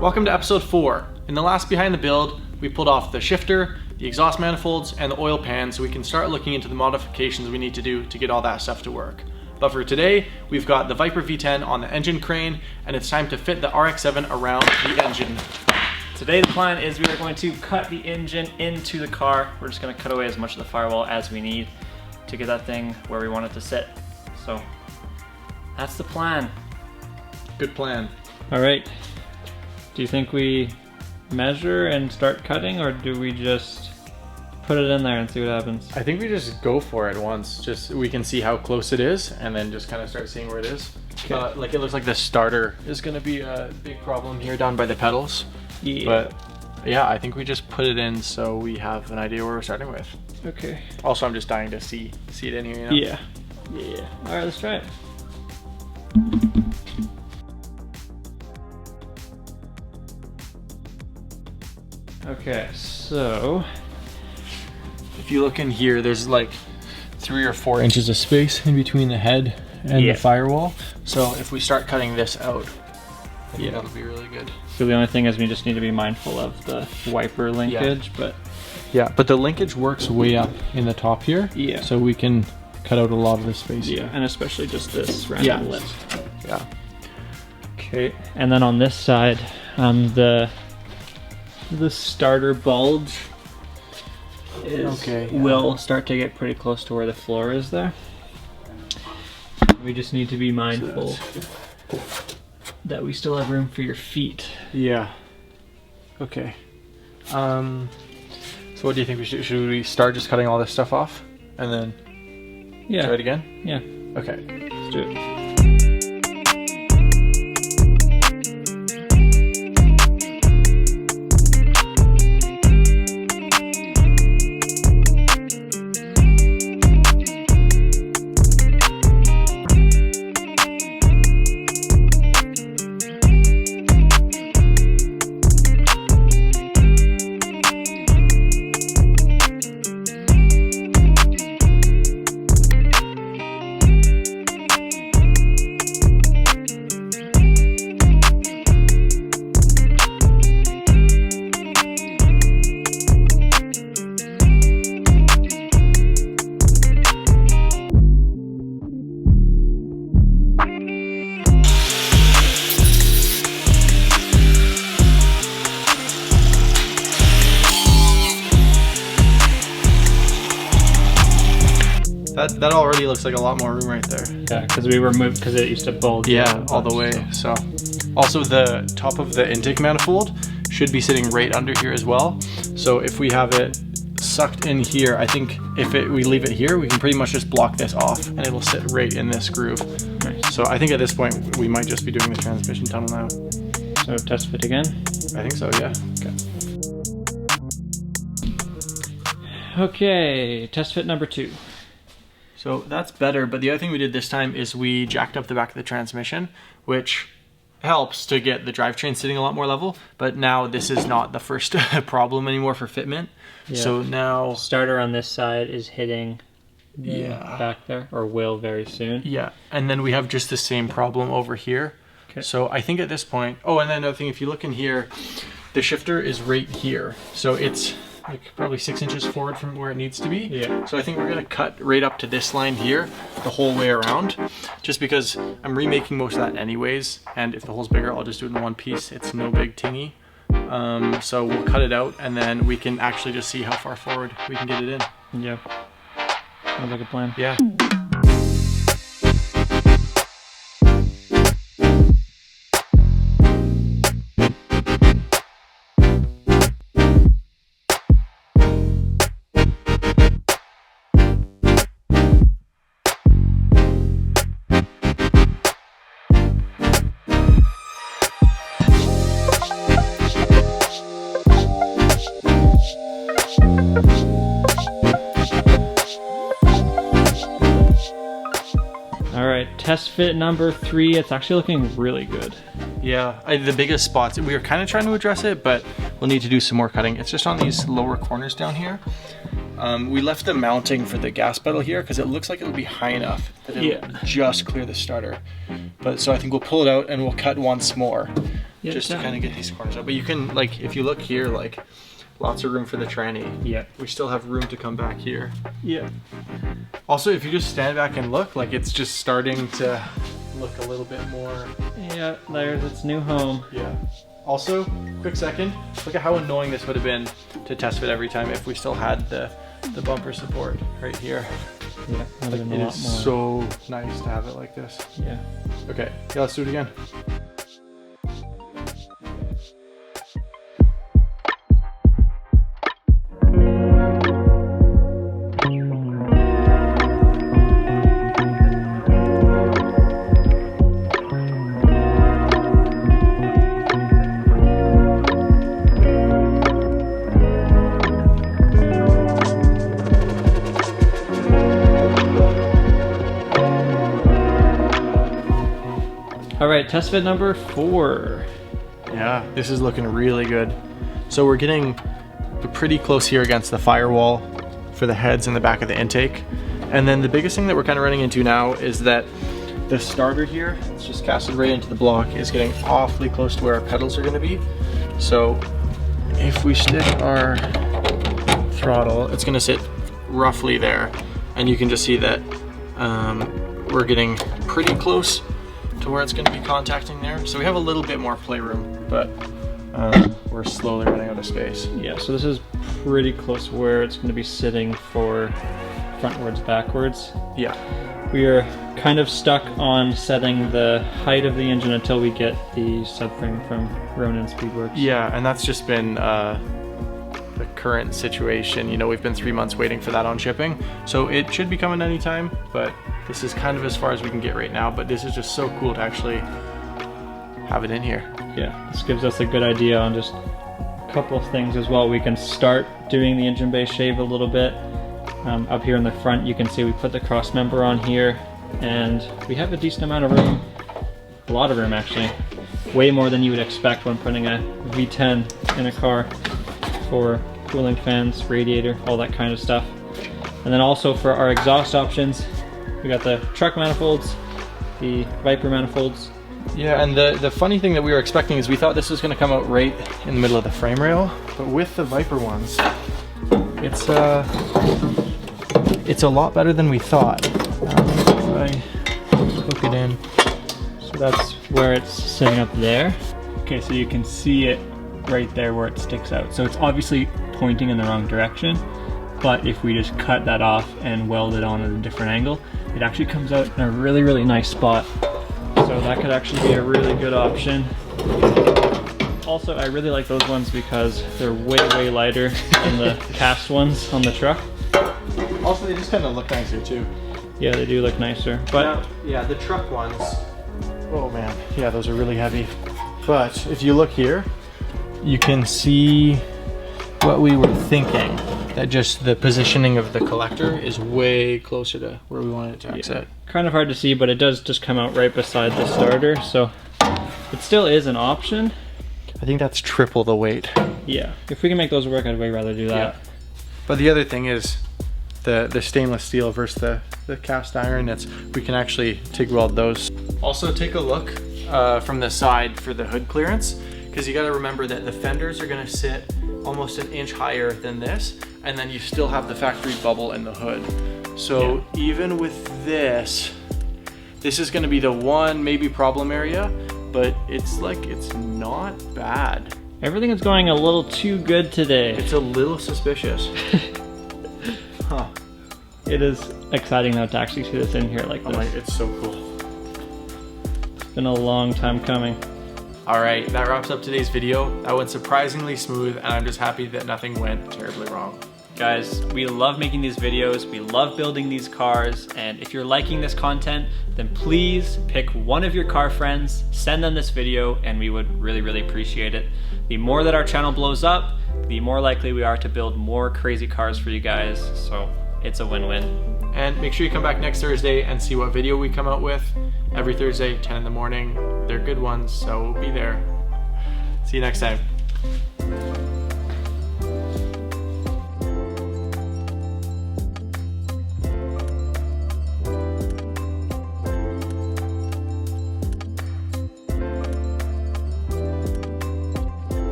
Welcome to episode 4. In the last behind the build, we pulled off the shifter, the exhaust manifolds, and the oil pan so we can start looking into the modifications we need to do to get all that stuff to work. But for today, we've got the Viper V10 on the engine crane, and it's time to fit the RX7 around the engine. Today the plan is we are going to cut the engine into the car. We're just going to cut away as much of the firewall as we need to get that thing where we want it to sit. So that's the plan. Good plan. All right. Do you think we measure and start cutting, or do we just put it in there and see what happens? I think we just go for it once. Just we can see how close it is, and then just kind of start seeing where it is. Okay. Like it looks like the starter is going to be a big problem here down by the pedals. Yeah. But yeah, I think we just put it in so we have an idea where we're starting with. Okay. Also, I'm just dying to see it in here. You know? Yeah. Yeah. All right, let's try it. Okay, so if you look in here, there's like 3 or 4 inches of space in between the head and the firewall. So if we start cutting this out, I think that'll be really good. So the only thing is we just need to be mindful of the wiper linkage, but the linkage works way up in the top here. Yeah. So we can cut out a lot of the space here. And especially just this random lip. Yeah. Okay, and then on this side, the starter bulge will start to get pretty close to where the floor is there. We just need to be mindful that we still have room for your feet. Yeah. Okay. So what do you think we should we start just cutting all this stuff off and then try it again? Yeah. Okay. Let's do it. That already looks like a lot more room right there. Yeah, because we removed, because it used to bulge. Yeah, all the way. So, also the top of the intake manifold should be sitting right under here as well. So if we have it sucked in here, I think if we leave it here, we can pretty much just block this off and it'll sit right in this groove. Nice. So I think at this point we might just be doing the transmission tunnel now. So test fit again? I think so, yeah. Okay, test fit number 2. So that's better, but the other thing we did this time is we jacked up the back of the transmission, which helps to get the drivetrain sitting a lot more level, but now this is not the first problem anymore for fitment. Yeah. So now... Starter on this side is hitting back there, or will very soon. Yeah, and then we have just the same problem over here. Okay. So I think at this point... Oh, and then another thing, if you look in here, the shifter is right here. So it's... like probably 6 inches forward from where it needs to be. Yeah. So I think we're gonna cut right up to this line here the whole way around, just because I'm remaking most of that anyways, and if the hole's bigger, I'll just do it in one piece. It's no big tingy. So we'll cut it out, and then we can actually just see how far forward we can get it in. Yeah. Sounds like a plan. Yeah. Test fit number 3, it's actually looking really good. Yeah, the biggest spots, we were kind of trying to address it, but we'll need to do some more cutting. It's just on these lower corners down here. We left the mounting for the gas pedal here because it looks like it'll be high enough that it'll just clear the starter. But so I think we'll pull it out and we'll cut once more. just to kind of get these corners up. But you can, like, if you look here, like, lots of room for the tranny. Yeah. We still have room to come back here. Yeah. Also, if you just stand back and look, like, it's just starting to look a little bit more. Yeah, there's its new home. Yeah. Also, quick second, look at how annoying this would have been to test fit every time if we still had the bumper support right here. Yeah, like, it is so nice to have it like this. Yeah. Okay, yeah, let's do it again. All right, test fit number 4. Yeah, this is looking really good. So we're getting pretty close here against the firewall for the heads and the back of the intake. And then the biggest thing that we're kind of running into now is that the starter here, it's just casted right into the block, is getting awfully close to where our pedals are going to be. So if we stick our throttle, it's going to sit roughly there. And you can just see that we're getting pretty close to where it's going to be contacting there. So we have a little bit more playroom, but we're slowly running out of space. Yeah, so this is pretty close where it's going to be sitting for frontwards, backwards. Yeah. We are kind of stuck on setting the height of the engine until we get the subframe from Ronin Speedworks. Yeah, and that's just been the current situation. You know, we've been 3 months waiting for that on shipping, so it should be coming anytime, but this is kind of as far as we can get right now. But this is just so cool to actually have it in here. Yeah, this gives us a good idea on just a couple of things as well. We can start doing the engine bay shave a little bit. Up here in the front, you can see we put the cross member on here, and we have a decent amount of room, a lot of room actually, way more than you would expect when putting a V10 in a car for cooling fans, radiator, all that kind of stuff. And then also for our exhaust options, we got the truck manifolds, the Viper manifolds. Yeah, and the funny thing that we were expecting is we thought this was going to come out right in the middle of the frame rail, but with the Viper ones, it's a lot better than we thought. If I hook it in, so that's where it's sitting up there. Okay, so you can see it right there where it sticks out. So it's obviously pointing in the wrong direction, but if we just cut that off and weld it on at a different angle, it actually comes out in a really, really nice spot. So that could actually be a really good option. Also, I really like those ones because they're way, way lighter than the cast ones on the truck. Also, they just kind of look nicer too. Yeah, they do look nicer. But now, yeah, the truck ones, oh man, yeah, those are really heavy. But if you look here, you can see what we were thinking, that just the positioning of the collector is way closer to where we want it to exit. Kind of hard to see, but it does just come out right beside the starter, so it still is an option. I think that's triple the weight. Yeah, if we can make those work, I'd way rather do that. Yeah. But the other thing is the stainless steel versus the cast iron. We can actually TIG weld those. Also, take a look from the side for the hood clearance, because you got to remember that the fenders are going to sit almost an inch higher than this, and then you still have the factory bubble in the hood. So even with this is going to be the one maybe problem area, but it's not bad. Everything is going a little too good today. It's a little suspicious. Huh. It is exciting though to actually see this in here like this. It's so cool. It's been a long time coming. All right, that wraps up today's video. That went surprisingly smooth, and I'm just happy that nothing went terribly wrong. Guys, we love making these videos, we love building these cars, and if you're liking this content, then please pick one of your car friends, send them this video, and we would really, really appreciate it. The more that our channel blows up, the more likely we are to build more crazy cars for you guys, so it's a win-win. And make sure you come back next Thursday and see what video we come out with. Every Thursday, 10 in the morning. They're good ones, so we'll be there. See you next time.